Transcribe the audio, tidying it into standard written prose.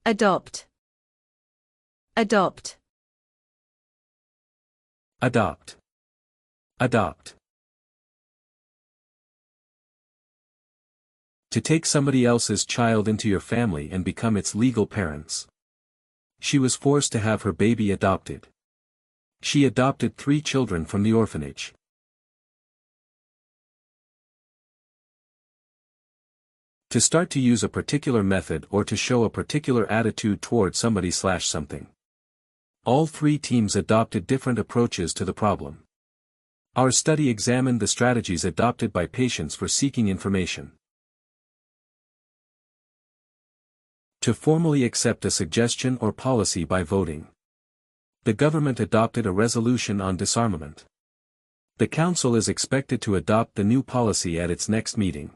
Adopt. Adopt. Adopt. Adopt. To take somebody else's child into your family and become its legal parents. She was forced to have her baby adopted. She adopted 3 children from the orphanage. To start to use a particular method or to show a particular attitude toward somebody/something. All 3 teams adopted different approaches to the problem. Our study examined the strategies adopted by patients for seeking information. To formally accept a suggestion or policy by voting. The government adopted a resolution on disarmament. The Council is expected to adopt the new policy at its next meeting.